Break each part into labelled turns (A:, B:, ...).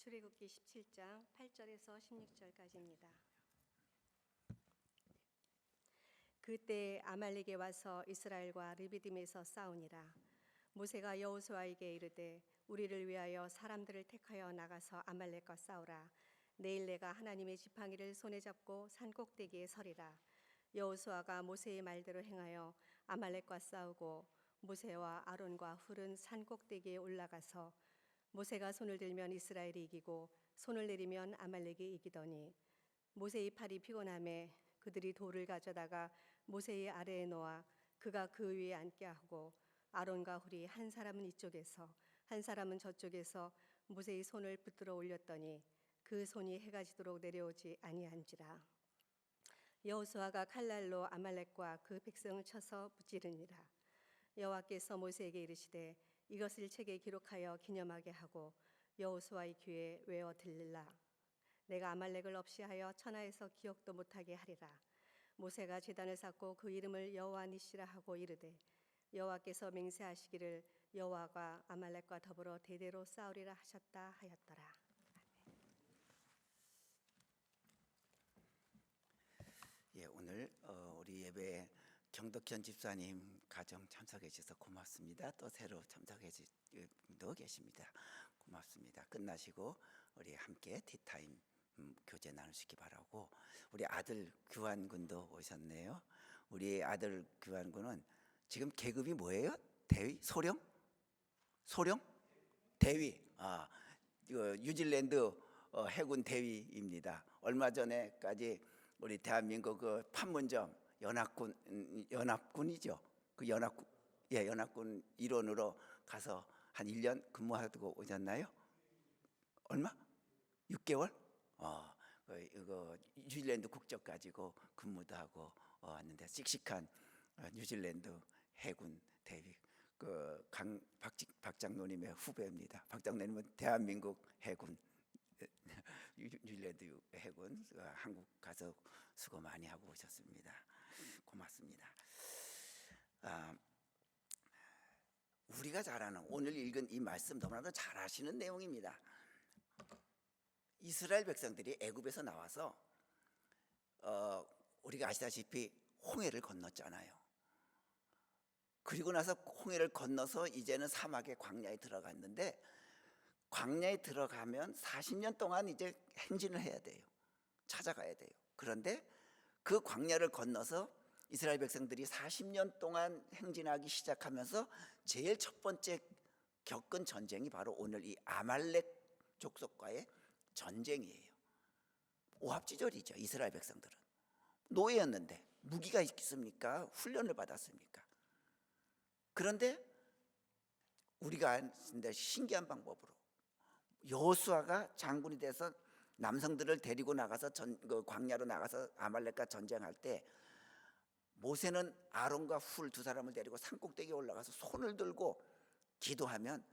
A: 출애굽기 17장 8절에서 16절까지입니다. 그때 아말렉이 와서 이스라엘과 르비딤에서 싸우니라. 모세가 여호수아에게 이르되 우리를 위하여 사람들을 택하여 나가서 아말렉과 싸우라. 내일 내가 하나님의 지팡이를 손에 잡고 산 꼭대기에 서리라. 여호수아가 모세의 말대로 행하여 아말렉과 싸우고 모세와 아론과 훌은 산 꼭대기에 올라가서 모세가 손을 들면 이스라엘이 이기고 손을 내리면 아말렉이 이기더니 모세의 팔이 피곤함에 그들이 돌을 가져다가 모세의 아래에 놓아 그가 그 위에 앉게 하고 아론과 훌이 한 사람은 이쪽에서 한 사람은 저쪽에서 모세의 손을 붙들어 올렸더니 그 손이 해가 지도록 내려오지 아니한지라. 여호수아가 칼날로 아말렉과 그 백성을 쳐서 무찌르니라. 여호와께서 모세에게 이르시되 이것을 책에 기록하여 기념하게 하고 여호수아의 귀에 외어 들리라. 내가 아말렉을 없이 하여 천하에서 기억도 못하게 하리라. 모세가 제단을 쌓고 그 이름을 여호와 니시라 하고 이르되 여호와께서 맹세하시기를 여호와가 아말렉과 더불어 대대로 싸우리라 하셨다 하였더라.
B: 오늘 우리 예배에 경덕현 집사님 가정 참석해 주셔서 고맙습니다. 또 새로 참석해 주신 분도 계십니다. 고맙습니다. 끝나시고 우리 함께 티타임 교제 나누시기 바라고. 우리 아들 규환군도 오셨네요. 우리 아들 규환군은 지금 계급이 뭐예요? 대위? 소령? 소령? 대위. 뉴질랜드 해군 대위입니다. 얼마 전에까지 우리 대한민국 그 판문점 연합군이죠. 그 연합군 일원으로 가서 한 1년 근무하고 오셨나요? 얼마? 6개월? 이거 뉴질랜드 국적 가지고 근무도 하고 왔는데 씩씩한 뉴질랜드 해군 대위. 그 박장노님의 후배입니다. 박장노님은 대한민국 해군, 뉴질랜드 해군, 한국 가서 수고 많이 하고 오셨습니다. 고맙습니다. 우리가 잘 아는 오늘 읽은 이 말씀 너무나도 잘 아시는 내용입니다. 이스라엘 백성들이 애굽에서 나와서 우리가 아시다시피 홍해를 건넜잖아요. 그리고 나서 홍해를 건너서 이제는 사막의 광야에 들어갔는데, 광야에 들어가면 40년 동안 이제 행진을 해야 돼요. 찾아가야 돼요. 그런데 그 광야를 건너서 이스라엘 백성들이 40년 동안 행진하기 시작하면서 제일 첫 번째 겪은 전쟁이 바로 오늘 이 아말렉 족속과의 전쟁이에요. 오합지졸이죠. 이스라엘 백성들은 노예였는데 무기가 있습니까? 훈련을 받았습니까? 그런데 우리가 아는데 신기한 방법으로 여호수아가 장군이 돼서 남성들을 데리고 나가서 광야로 나가서 아말렉과 전쟁할 때 모세는 아론과 훌 두 사람을 데리고 산꼭대기에 올라가서 손을 들고 기도하면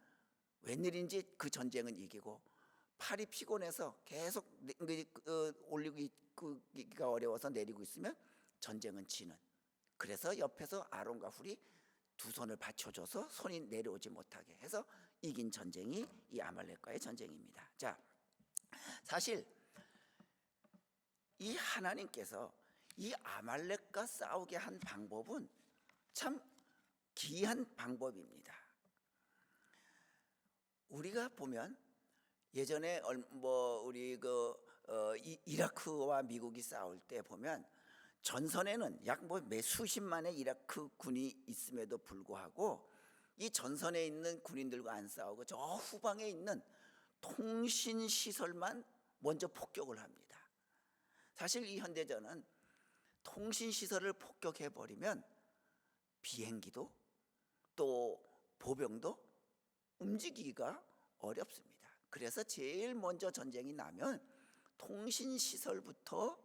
B: 웬일인지 그 전쟁은 이기고, 팔이 피곤해서 계속 올리기가 어려워서 내리고 있으면 전쟁은 지는. 그래서 옆에서 아론과 훌이 두 손을 받쳐줘서 손이 내려오지 못하게 해서 이긴 전쟁이 이 아말렉과의 전쟁입니다. 자, 사실 이 하나님께서 이 아말렉과 싸우게 한 방법은 참 기이한 방법입니다. 우리가 보면 예전에 우리 이라크와 미국이 싸울 때 보면 전선에는 약 매 수십만의 이라크 군이 있음에도 불구하고 이 전선에 있는 군인들과 안 싸우고 저 후방에 있는 통신 시설만 먼저 폭격을 합니다. 사실 이 현대전은 통신 시설을 폭격해 버리면 비행기도 또 보병도 움직이기가 어렵습니다. 그래서 제일 먼저 전쟁이 나면 통신 시설부터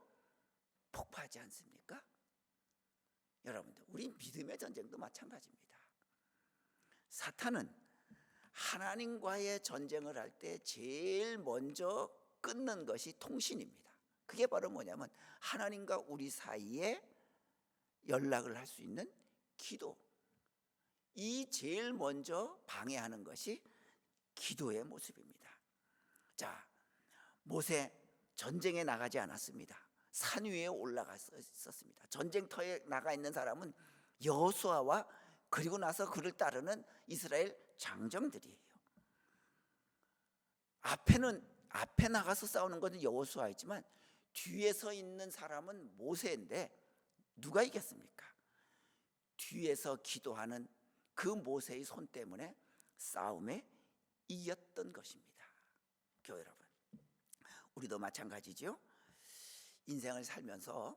B: 폭파하지 않습니까? 여러분들, 우리 믿음의 전쟁도 마찬가지입니다. 사탄은 하나님과의 전쟁을 할 때 제일 먼저 끊는 것이 통신입니다. 그게 바로 뭐냐면 하나님과 우리 사이에 연락을 할 수 있는 기도. 이 제일 먼저 방해하는 것이 기도의 모습입니다. 자, 모세 전쟁에 나가지 않았습니다. 산 위에 올라가 있었습니다. 전쟁터에 나가 있는 사람은 여호수아와 그리고 나서 그를 따르는 이스라엘 장정들이에요. 앞에 나가서 싸우는 것은 여호수아이지만 뒤에 서 있는 사람은 모세인데 누가 이겼습니까? 뒤에서 기도하는 그 모세의 손 때문에 싸움에 이겼던 것입니다. 교회 여러분, 우리도 마찬가지죠. 인생을 살면서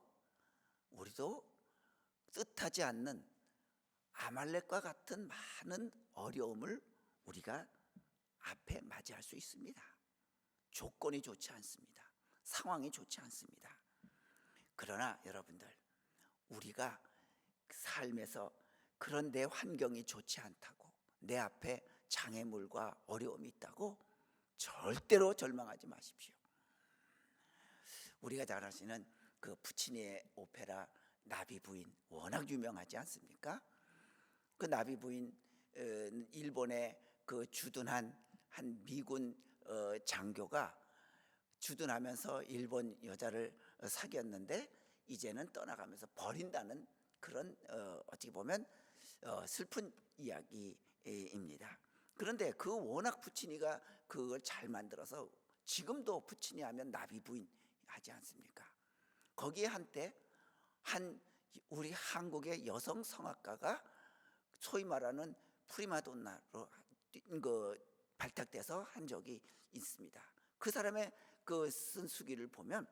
B: 우리도 뜻하지 않는 아말렉과 같은 많은 어려움을 우리가 앞에 맞이할 수 있습니다. 조건이 좋지 않습니다. 상황이 좋지 않습니다. 그러나 여러분들, 우리가 삶에서 그런 내 환경이 좋지 않다고, 내 앞에 장애물과 어려움이 있다고 절대로 절망하지 마십시오. 우리가 잘 아시는 그 푸치니의 오페라 나비 부인, 워낙 유명하지 않습니까? 그 나비 부인, 일본의 그 주둔한 한 미군 장교가 주둔하면서 일본 여자를 사귀었는데 이제는 떠나가면서 버린다는 그런 어떻게 보면 슬픈 이야기입니다. 그런데 그 워낙 푸치니가 그걸 잘 만들어서 지금도 푸치니 하면 나비 부인 하지 않습니까? 거기에 한때 한 우리 한국의 여성 성악가가 소위 말하는 프리마돈나로 발탁돼서 한 적이 있습니다. 그 사람의 그 쓴 수기를 보면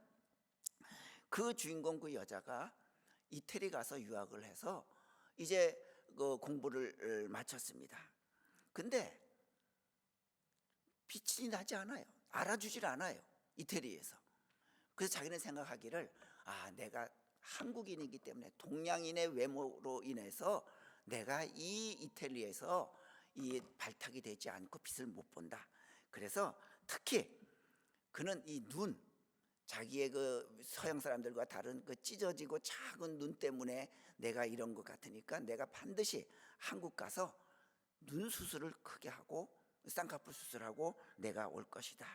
B: 그 주인공 그 여자가 이태리 가서 유학을 해서 이제 그 공부를 마쳤습니다. 근데 빛이 나지 않아요. 알아주질 않아요, 이태리에서. 그래서 자기는 생각하기를, 내가 한국인이기 때문에 동양인의 외모로 인해서 내가 이 이태리에서 이 발탁이 되지 않고 빛을 못 본다. 그래서 특히 그는 이 눈, 자기의 그 서양 사람들과 다른 그 찢어지고 작은 눈 때문에 내가 이런 것 같으니까 내가 반드시 한국 가서 눈 수술을 크게 하고 쌍꺼풀 수술하고 내가 올 것이다.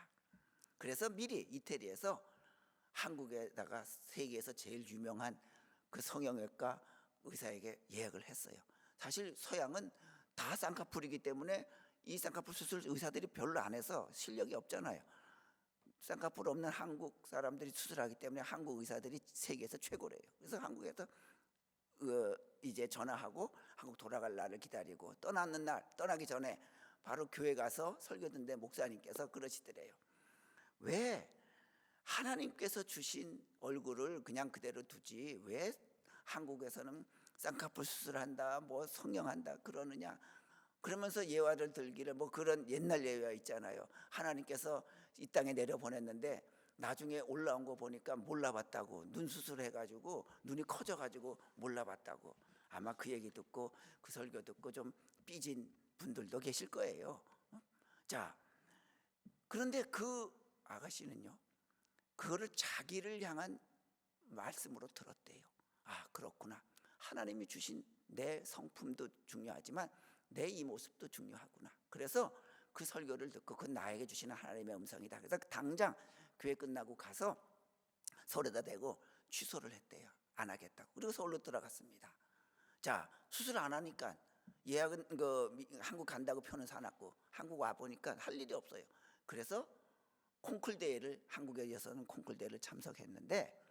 B: 그래서 미리 이태리에서 한국에다가 세계에서 제일 유명한 그 성형외과 의사에게 예약을 했어요. 사실 서양은 다 쌍꺼풀이기 때문에 이 쌍꺼풀 수술 의사들이 별로 안 해서 실력이 없잖아요. 쌍꺼풀 없는 한국 사람들이 수술하기 때문에 한국 의사들이 세계에서 최고래요. 그래서 한국에서 이제 전화하고 한국 돌아갈 날을 기다리고 떠나기 전에 바로 교회 가서 설교 듣는데 목사님께서 그러시더래요. 왜 하나님께서 주신 얼굴을 그냥 그대로 두지 왜 한국에서는 쌍꺼풀 수술한다, 뭐 성형한다 그러느냐? 그러면서 예화를 들기를, 뭐 그런 옛날 예화 있잖아요. 하나님께서 이 땅에 내려보냈는데 나중에 올라온 거 보니까 몰라봤다고, 눈 수술해가지고 눈이 커져가지고 몰라봤다고. 아마 그 얘기 듣고 그 설교 듣고 좀 삐진 분들도 계실 거예요. 자, 그런데 그 아가씨는요, 그거를 자기를 향한 말씀으로 들었대요. 그렇구나. 하나님이 주신 내 성품도 중요하지만 내 이 모습도 중요하구나. 그래서 그 설교를 듣고 그 나에게 주시는 하나님의 음성이다. 그래서 당장 교회 끝나고 가서 서울에다 대고 취소를 했대요. 안 하겠다고. 그리고 서울로 들어갔습니다. 자, 수술 안 하니까 예약은 한국 간다고 표는 사놨고 한국 와 보니까 할 일이 없어요. 그래서 콩쿨 대회를, 한국에서는 콩쿨 대회를 참석했는데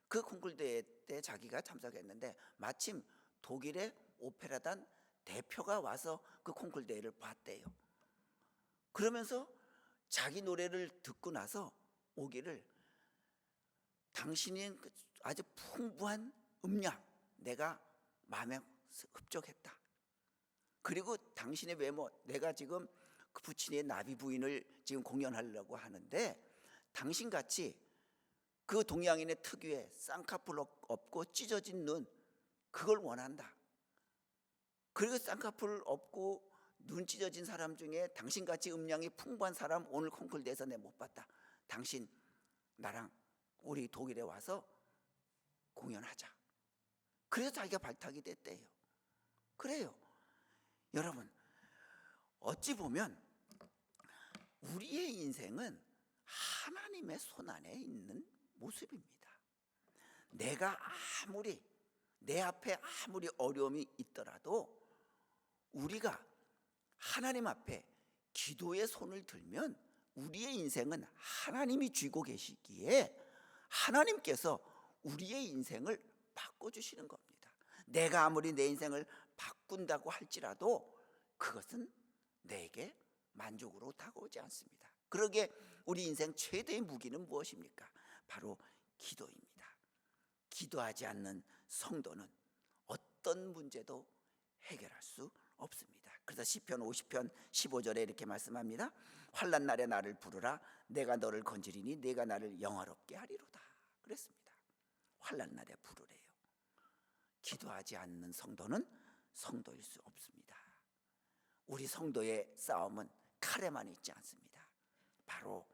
B: 그 콩쿨 대회 때 자기가 참석했는데 마침 독일의 오페라단 대표가 와서 그 콩쿨 대회를 봤대요. 그러면서 자기 노래를 듣고 나서 오기를, 당신이 아주 풍부한 음량 내가 마음에 흡족했다. 그리고 당신의 외모, 내가 지금 그 부친의 나비 부인을 지금 공연하려고 하는데 당신같이 그 동양인의 특유의 쌍꺼풀 없고 찢어진 눈, 그걸 원한다. 그리고 쌍꺼풀 없고 눈 찢어진 사람 중에 당신같이 음량이 풍부한 사람 오늘 콩쿨 대회에서 내가 못 봤다. 당신 나랑 우리 독일에 와서 공연하자. 그래서 자기가 발탁이 됐대요. 그래요. 여러분, 어찌 보면 우리의 인생은 하나님의 손 안에 있는 모습입니다. 내가 아무리 내 앞에 아무리 어려움이 있더라도 우리가 하나님 앞에 기도의 손을 들면 우리의 인생은 하나님이 쥐고 계시기에 하나님께서 우리의 인생을 바꿔주시는 겁니다. 내가 아무리 내 인생을 바꾼다고 할지라도 그것은 내게 만족으로 다가오지 않습니다. 그러기에 우리 인생 최대의 무기는 무엇입니까? 바로 기도입니다. 기도하지 않는 성도는 어떤 문제도 해결할 수 없습니다. 그래서 시편 50편 15절에 이렇게 말씀합니다. 환난 날에 나를 부르라. 내가 너를 건지리니 내가 나를 영화롭게 하리로다. 그랬습니다. 환난 날에 부르래요. 기도하지 않는 성도는 성도일 수 없습니다. 우리 성도의 싸움은 칼에만 있지 않습니다. 바로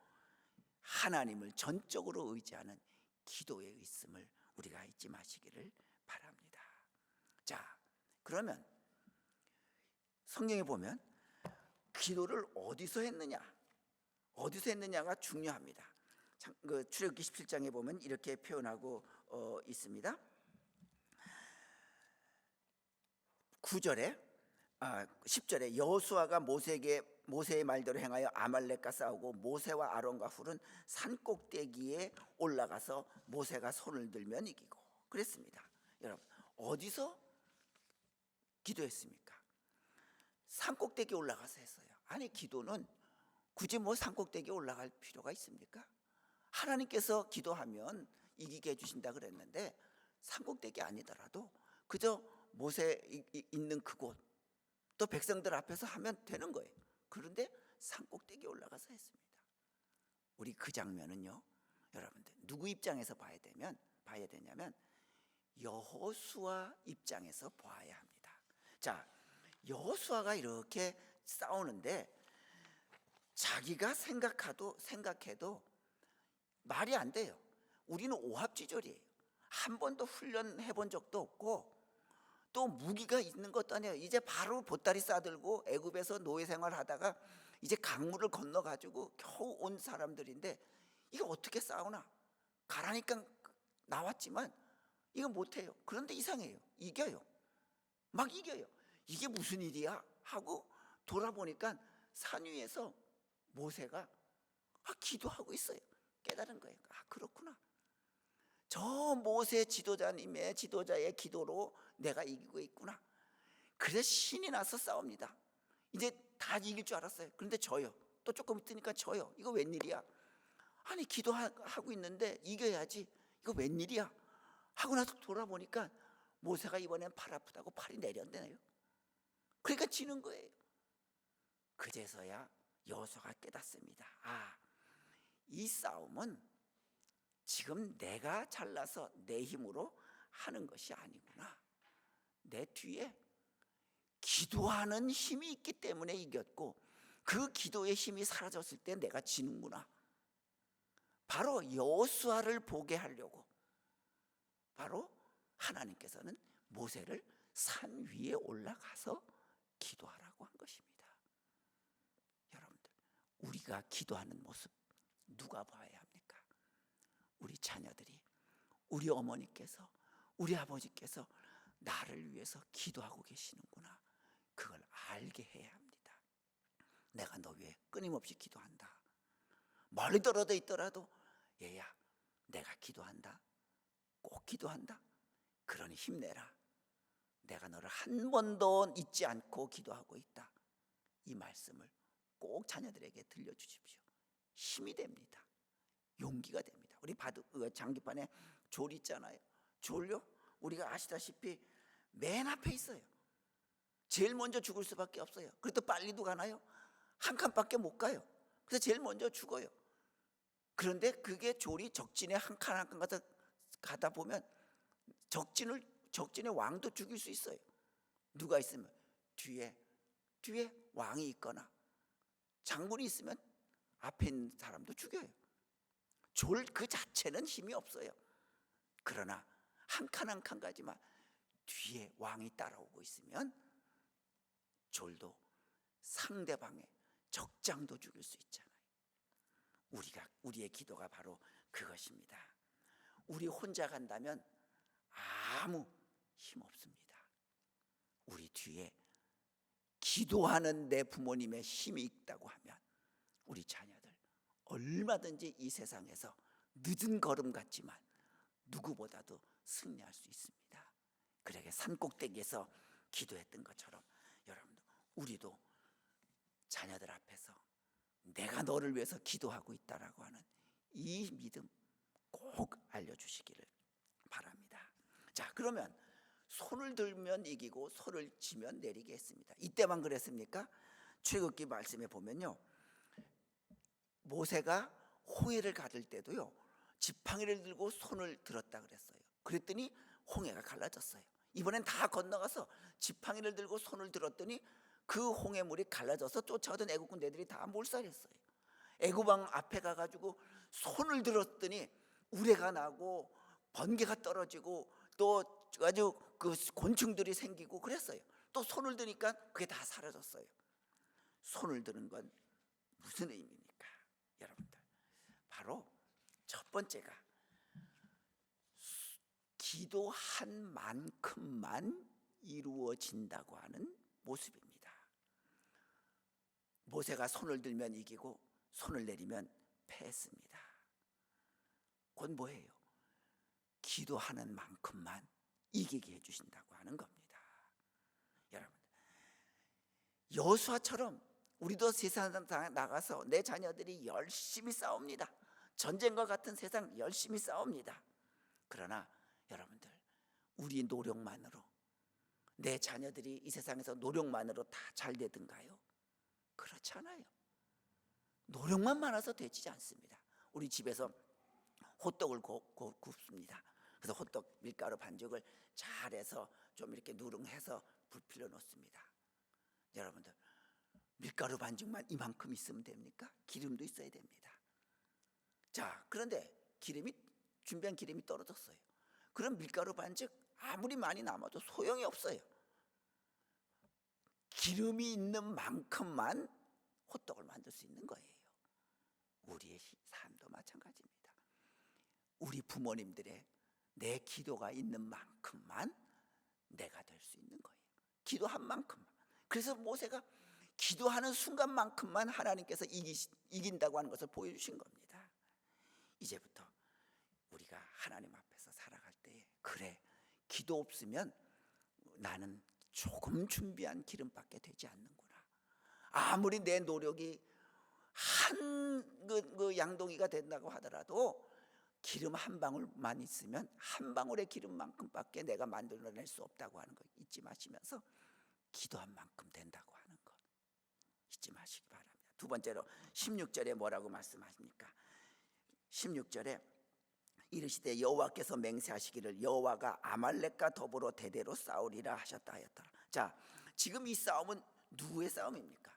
B: 하나님을 전적으로 의지하는 기도에 있음을 우리가 잊지 마시기를 바랍니다. 자, 그러면 성경에 보면 기도를 어디서 했느냐가 중요합니다. 출애굽기 17장에 보면 이렇게 표현하고 있습니다. 10절에 여호수아가 모세의 말대로 행하여 아말렉과 싸우고 모세와 아론과 훌은 산 꼭대기에 올라가서 모세가 손을 들면 이기고 그랬습니다. 여러분, 어디서 기도했습니까? 산 꼭대기에 올라가서 했어요. 아니, 기도는 굳이 산 꼭대기에 올라갈 필요가 있습니까? 하나님께서 기도하면 이기게 해주신다 그랬는데 산 꼭대기 아니더라도 그저 모세 있는 그곳 또 백성들 앞에서 하면 되는 거예요. 그런데 산 꼭대기에 올라가서 했습니다. 우리 그 장면은요, 여러분들 누구 입장에서 봐야 되냐면 여호수아 입장에서 봐야 합니다. 자, 여호수아가 이렇게 싸우는데 자기가 생각해도 말이 안 돼요. 우리는 오합지졸이에요. 한 번도 훈련해 본 적도 없고 또 무기가 있는 것도 아니에요. 이제 바로 보따리 싸들고 애굽에서 노예 생활하다가 이제 강물을 건너가지고 겨우 온 사람들인데 이거 어떻게 싸우나? 가라니까 나왔지만 이거 못해요. 그런데 이상해요. 이겨요. 막 이겨요. 이게 무슨 일이야? 하고 돌아보니까 산 위에서 모세가 기도하고 있어요. 깨달은 거예요. 그렇구나. 저 모세 지도자의 기도로 내가 이기고 있구나. 그래서 신이 나서 싸웁니다. 이제 다 이길 줄 알았어요. 그런데 져요. 또 조금 있으니까 져요. 이거 웬일이야? 아니, 기도하고 있는데 이겨야지. 이거 웬일이야? 하고 나서 돌아보니까 모세가 이번엔 팔 아프다고 팔이 내렸네요. 그러니까 지는 거예요. 그제서야 여호수아가 깨닫습니다. 이 싸움은 지금 내가 잘나서 내 힘으로 하는 것이 아니구나. 내 뒤에 기도하는 힘이 있기 때문에 이겼고 그 기도의 힘이 사라졌을 때 내가 지는구나. 바로 여호수아를 보게 하려고 바로 하나님께서는 모세를 산 위에 올라가서 기도하라고 한 것입니다. 여러분들, 우리가 기도하는 모습 누가 봐야 합니까? 우리 자녀들이, 우리 어머니께서, 우리 아버지께서 나를 위해서 기도하고 계시는구나. 그걸 알게 해야 합니다. 내가 너 위해 끊임없이 기도한다. 멀리 떨어져 있더라도 얘야, 내가 기도한다. 꼭 기도한다. 그러니 힘내라. 내가 너를 한 번도 잊지 않고 기도하고 있다. 이 말씀을 꼭 자녀들에게 들려주십시오. 힘이 됩니다. 용기가 됩니다. 우리 장기판에 졸 있잖아요. 졸요? 우리가 아시다시피 맨 앞에 있어요. 제일 먼저 죽을 수밖에 없어요. 그래도 빨리도 가나요? 한 칸밖에 못 가요. 그래서 제일 먼저 죽어요. 그런데 그게 졸이 적진에 한 칸 한 칸 가다 보면 적진의 왕도 죽일 수 있어요. 누가 있으면 뒤에 왕이 있거나 장군이 있으면 앞에 있는 사람도 죽여요. 졸 그 자체는 힘이 없어요. 그러나 한 칸 한 칸 가지만 뒤에 왕이 따라오고 있으면 졸도 상대방의 적장도 죽일 수 있잖아요. 우리의 기도가 바로 그것입니다. 우리 혼자 간다면 아무 힘 없습니다. 우리 뒤에 기도하는 내 부모님의 힘이 있다고 하면 우리 자녀들 얼마든지 이 세상에서 늦은 걸음 같지만 누구보다도 승리할 수 있습니다. 그러게 산꼭대기에서 기도했던 것처럼 여러분들, 우리도 자녀들 앞에서 내가 너를 위해서 기도하고 있다라고 하는 이 믿음 꼭 알려주시기를 바랍니다. 자, 그러면 손을 들면 이기고 손을 쥐면 내리게 했습니다. 이때만 그랬습니까? 출애굽기 말씀에 보면요, 모세가 홍해를 가를 때도요 지팡이를 들고 손을 들었다 그랬어요. 그랬더니 홍해가 갈라졌어요. 이번엔 다 건너가서 지팡이를 들고 손을 들었더니 그 홍해물이 갈라져서 쫓아오던 애국 군대들이 다 몰살했어요. 애국왕 앞에 가가지고 손을 들었더니 우레가 나고 번개가 떨어지고 또 아주 그 곤충들이 생기고 그랬어요. 또 손을 드니까 그게 다 사라졌어요. 손을 드는 건 무슨 의미입니까? 여러분들, 바로 첫 번째가 기도한 만큼만 이루어진다고 하는 모습입니다. 모세가 손을 들면 이기고 손을 내리면 패했습니다. 그건 뭐예요? 기도하는 만큼만 이기게 해주신다고 하는 겁니다. 여러분, 여호수아처럼 우리도 세상 나가서 내 자녀들이 열심히 싸웁니다. 전쟁과 같은 세상 열심히 싸웁니다. 그러나 여러분들, 우리 노력만으로 내 자녀들이 이 세상에서 노력만으로 다 잘 되든가요? 그렇지 않아요. 노력만 많아서 되지 않습니다. 우리 집에서 호떡을 굽습니다. 그래서 호떡 밀가루 반죽을 잘해서 좀 이렇게 누룽해서 부풀려 놓습니다. 여러분들, 밀가루 반죽만 이만큼 있으면 됩니까? 기름도 있어야 됩니다. 자, 그런데 준비한 기름이 떨어졌어요. 그럼 밀가루 반죽 아무리 많이 남아도 소용이 없어요. 기름이 있는 만큼만 호떡을 만들 수 있는 거예요. 우리의 삶도 마찬가지입니다. 우리 부모님들의 내 기도가 있는 만큼만 내가 될 수 있는 거예요. 기도한 만큼만. 그래서 모세가 기도하는 순간만큼만 하나님께서 이긴다고 하는 것을 보여주신 겁니다. 이제부터 우리가 하나님 앞에서 살아갈 때, 그래, 기도 없으면 나는 조금 준비한 기름밖에 되지 않는구나. 아무리 내 노력이 그 양동이가 된다고 하더라도 기름 한 방울만 있으면 한 방울의 기름만큼밖에 내가 만들어낼 수 없다고 하는 거 잊지 마시면서 기도한 만큼 된다고 하는 것 잊지 마시기 바랍니다. 두 번째로 16절에 뭐라고 말씀하십니까? 16절에 이르시되 여호와께서 맹세하시기를 여호와가 아말렉과 더불어 대대로 싸우리라 하셨다 하였더라. 자, 지금 이 싸움은 누구의 싸움입니까?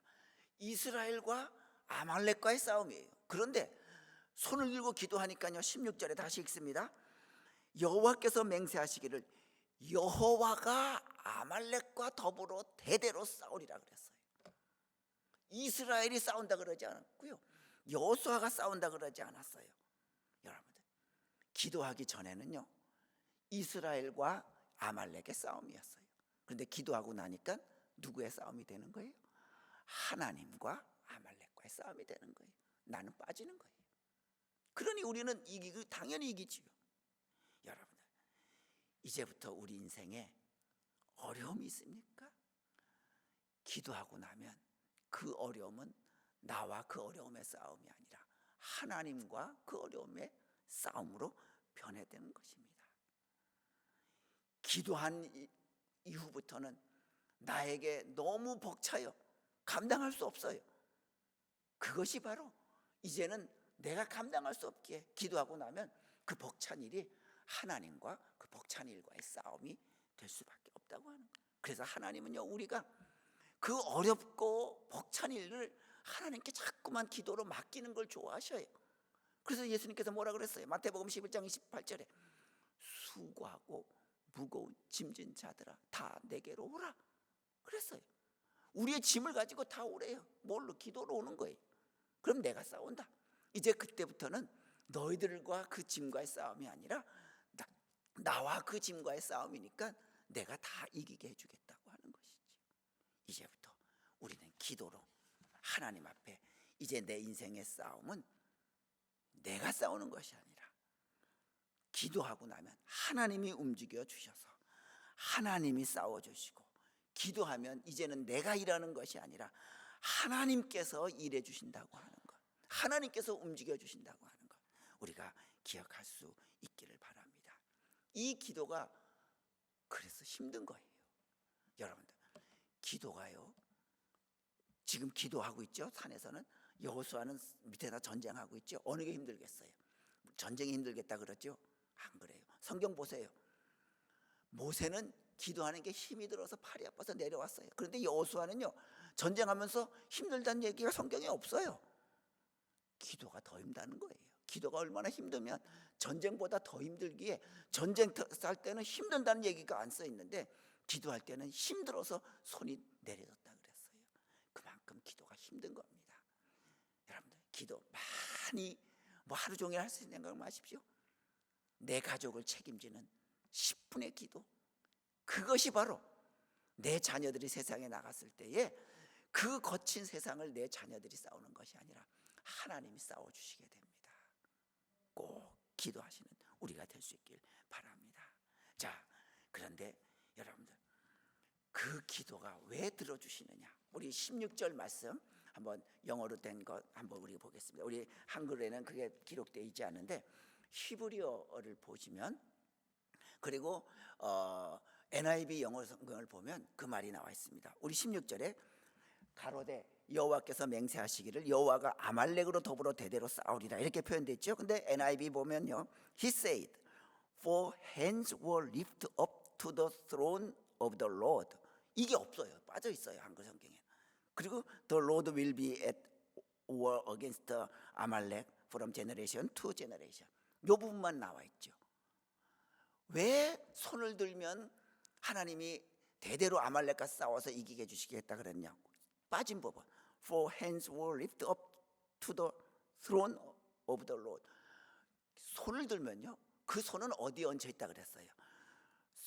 B: 이스라엘과 아말렉과의 싸움이에요. 그런데 손을 들고 기도하니까요, 16절에 다시 읽습니다. 여호와께서 맹세하시기를 여호와가 아말렉과 더불어 대대로 싸우리라 그랬어요. 이스라엘이 싸운다 그러지 않았고요, 여호수아가 싸운다 그러지 않았어요. 여러분들, 기도하기 전에는요 이스라엘과 아말렉의 싸움이었어요. 그런데 기도하고 나니까 누구의 싸움이 되는 거예요? 하나님과 아말렉과의 싸움이 되는 거예요. 나는 빠지는 거예요. 그러니 우리는 당연히 이기지요. 여러분들, 이제부터 우리 인생에 어려움이 있습니까? 기도하고 나면 그 어려움은 나와 그 어려움의 싸움이 아니라 하나님과 그 어려움의 싸움으로 변해되는 것입니다. 기도한 이후부터는 나에게 너무 벅차요. 감당할 수 없어요. 그것이 바로 이제는 내가 감당할 수 없기에 기도하고 나면 그 벅찬 일이 하나님과 그 벅찬 일과의 싸움이 될 수밖에 없다고 하는 거예요. 그래서 하나님은요, 우리가 그 어렵고 벅찬 일을 하나님께 자꾸만 기도로 맡기는 걸 좋아하셔요. 그래서 예수님께서 뭐라 그랬어요? 마태복음 11장 28절에 수고하고 무거운 짐진 자들아 다 내게로 오라 그랬어요. 우리의 짐을 가지고 다 오래요. 뭘로? 기도로 오는 거예요. 그럼 내가 싸운다. 이제 그때부터는 너희들과 그 짐과의 싸움이 아니라 나와 그 짐과의 싸움이니까 내가 다 이기게 해주겠다고 하는 것이지. 이제부터 우리는 기도로 하나님 앞에 이제 내 인생의 싸움은 내가 싸우는 것이 아니라 기도하고 나면 하나님이 움직여 주셔서 하나님이 싸워주시고, 기도하면 이제는 내가 일하는 것이 아니라 하나님께서 일해 주신다고 하는 것, 하나님께서 움직여 주신다고 하는 것, 우리가 기억할 수 있기를 바랍니다. 이 기도가 그래서 힘든 거예요. 여러분들, 기도가요, 지금 기도하고 있죠. 산에서는 여호수아는 밑에다 전쟁하고 있죠. 어느 게 힘들겠어요? 전쟁이 힘들겠다 그러죠? 안 그래요. 성경 보세요. 모세는 기도하는 게 힘이 들어서 팔이 아파서 내려왔어요. 그런데 여호수아는요, 전쟁하면서 힘들다는 얘기가 성경에 없어요. 기도가 더 힘들다는 거예요. 기도가 얼마나 힘들면 전쟁보다 더 힘들기에, 전쟁 쌀 때는 힘든다는 얘기가 안 써 있는데 기도할 때는 힘들어서 손이 내려졌다 그랬어요. 그만큼 기도가 힘든 겁니다. 여러분들, 기도 많이 하루 종일 할 수 있는 생각을 마십시오. 내 가족을 책임지는 10분의 기도, 그것이 바로 내 자녀들이 세상에 나갔을 때에 그 거친 세상을 내 자녀들이 싸우는 것이 아니라 하나님이 싸워주시게 됩니다. 꼭 기도하시는 우리가 될 수 있길 바랍니다. 자, 그런데 여러분들, 그 기도가 왜 들어주시느냐, 우리 16절 말씀 한번 영어로 된 것 한번 우리 보겠습니다. 우리 한글에는 그게 기록되어 있지 않은데 히브리어를 보시면, 그리고 NIV 영어 성경을 보면 그 말이 나와 있습니다. 우리 16절에 가로되 여호와께서 맹세하시기를 여호와가 아말렉으로 더불어 대대로 싸우리라, 이렇게 표현되어 있죠. 근데 NIV 보면요, He said, For hands were lifted up to the throne of the Lord. 이게 없어요. 빠져 있어요, 한글 성경에. 그리고 The Lord will be at war against Amalek from generation to generation. 이 부분만 나와 있죠. 왜 손을 들면 하나님이 대대로 아말렉과 싸워서 이기게 해주시겠다 그랬냐? 빠진 법은 For hands were lifted up to the throne of the Lord. 손을 들면요, 그 손은 어디에 얹혀 있다 그랬어요?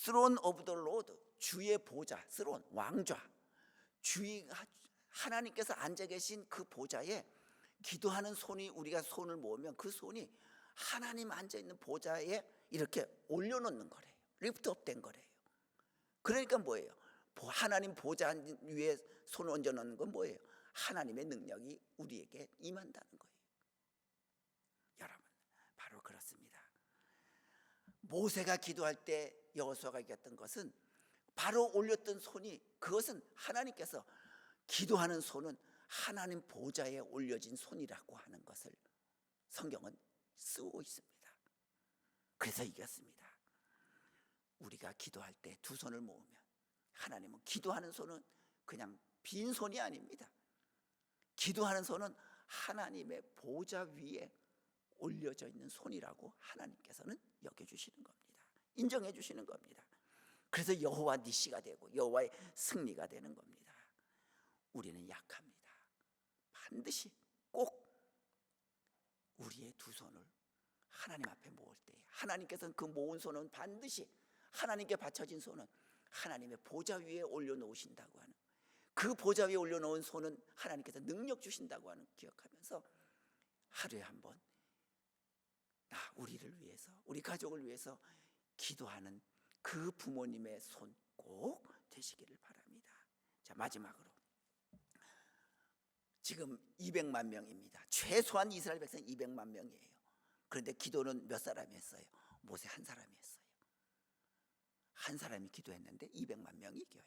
B: Throne of the Lord, 주의 보좌, throne, 왕좌, 하나님께서 앉아 계신 그 보좌에 기도하는 손이, 우리가 손을 모으면 그 손이 하나님 앉아 있는 보좌에 이렇게 올려놓는 거래요. 리프트업 된 거래요. 그러니까 뭐예요? 하나님 보좌 위에 손을 얹어 놓는 건 뭐예요? 하나님의 능력이 우리에게 임한다는 거예요. 여러분, 바로 그렇습니다. 모세가 기도할 때 여호수아가 이겼던 것은, 바로 올렸던 손이, 그것은 하나님께서, 기도하는 손은 하나님 보좌에 올려진 손이라고 하는 것을 성경은 쓰고 있습니다. 그래서 이겼습니다. 우리가 기도할 때 두 손을 모으면, 하나님은 기도하는 손은 그냥 빈 손이 아닙니다. 기도하는 손은 하나님의 보좌 위에 올려져 있는 손이라고 하나님께서는 여겨주시는 겁니다. 인정해 주시는 겁니다. 그래서 여호와 니시가 되고 여호와의 승리가 되는 겁니다. 우리는 약합니다. 반드시 꼭 우리의 두 손을 하나님 앞에 모을 때, 하나님께서는 그 모은 손은 반드시, 하나님께 바쳐진 손은 하나님의 보좌 위에 올려놓으신다고 하는, 그 보좌 위에 올려놓은 손은 하나님께서 능력 주신다고 하는 기억하면서 하루에 한 번 우리를 위해서, 우리 가족을 위해서 기도하는 그 부모님의 손 꼭 되시기를 바랍니다. 자, 마지막으로, 지금 200만 명입니다. 최소한 이스라엘 백성 200만 명이에요. 그런데 기도는 몇 사람이 했어요? 모세 한 사람이 했어요. 한 사람이 기도했는데 200만 명이 이겨요.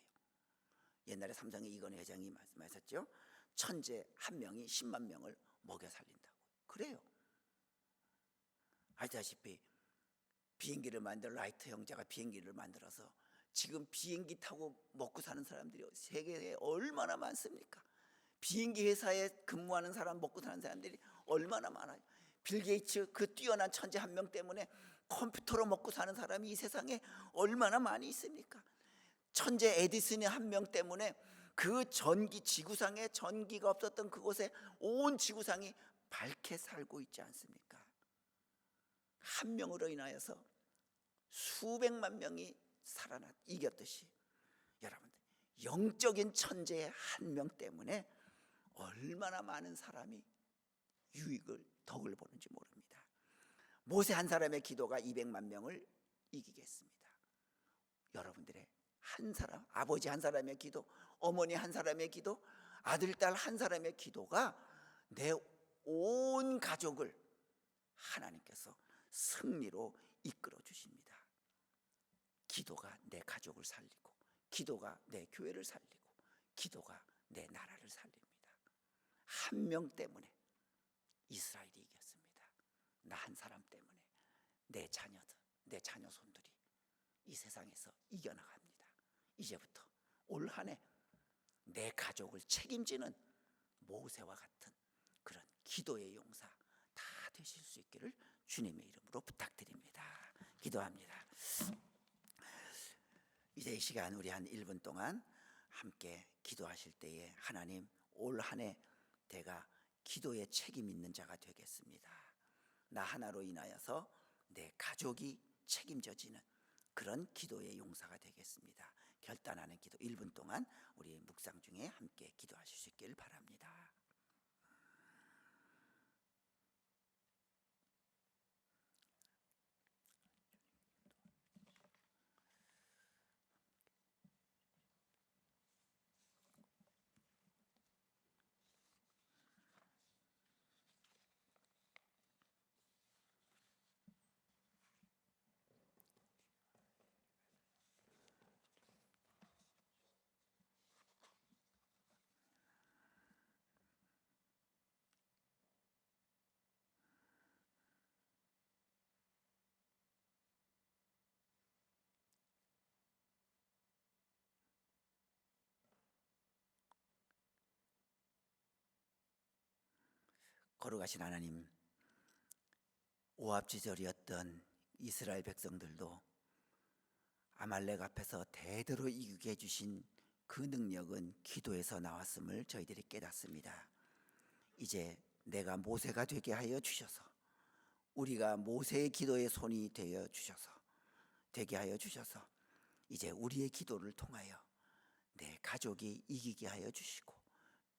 B: 옛날에 삼성의 이건희 회장이 말씀하셨죠. 천재 한 명이 10만 명을 먹여 살린다고. 그래요. 아시다시피 비행기를 만들 라이트 형제가 비행기를 만들어서 지금 비행기 타고 먹고 사는 사람들이 세계에 얼마나 많습니까? 비행기 회사에 근무하는 사람, 먹고 사는 사람들이 얼마나 많아요. 빌 게이츠, 그 뛰어난 천재 한 명 때문에 컴퓨터로 먹고 사는 사람이 이 세상에 얼마나 많이 있습니까? 천재 에디슨의 한 명 때문에 그 지구상에 전기가 없었던 그곳에 온 지구상이 밝게 살고 있지 않습니까? 한 명으로 인하여서 수백만 명이 이겼듯이 여러분들 영적인 천재의 한 명 때문에 얼마나 많은 사람이 덕을 보는지 모릅니다. 모세 한 사람의 기도가 200만 명을 이기겠습니다. 여러분들의 한 사람, 아버지 한 사람의 기도, 어머니 한 사람의 기도, 아들, 딸 한 사람의 기도가 내 온 가족을 하나님께서 승리로 이끌어 주십니다. 기도가 내 가족을 살리고, 기도가 내 교회를 살리고, 기도가 내 나라를 살립니다. 한 명 때문에 이스라엘이 이겼습니다. 나 한 사람 때문에 내 자녀들, 내 자녀손들이 이 세상에서 이겨나갑니다. 이제부터 올 한 해 내 가족을 책임지는 모세와 같은 그런 기도의 용사 다 되실 수 있기를 주님의 이름으로 부탁드립니다. 기도합니다. 이제 이 시간 우리 한 1분 동안 함께 기도하실 때에 하나님, 올 한 해 내가 기도에 책임 있는 자가 되겠습니다. 나 하나로 인하여서 내 가족이 책임져지는 그런 기도의 용사가 되겠습니다. 결단하는 기도 1분 동안 우리 묵상 중에 함께 기도하실 수 있기를 바랍니다. 거룩하신 하나님, 오합지졸이었던 이스라엘 백성들도 아말렉 앞에서 대대로 이기게 해주신 그 능력은 기도에서 나왔음을 저희들이 깨닫습니다. 이제 내가 모세가 되게 하여 주셔서, 우리가 모세의 기도의 손이 되게 하여 주셔서 이제 우리의 기도를 통하여 내 가족이 이기게 하여 주시고,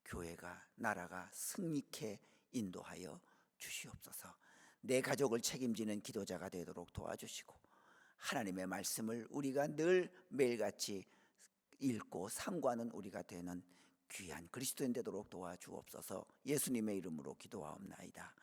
B: 교회가, 나라가 승리케 인도하여 주시옵소서. 내 가족을 책임지는 기도자가 되도록 도와주시고, 하나님의 말씀을 우리가 늘 매일같이 읽고 상고하는 우리가 되는 귀한 그리스도인 되도록 도와주옵소서. 예수님의 이름으로 기도하옵나이다.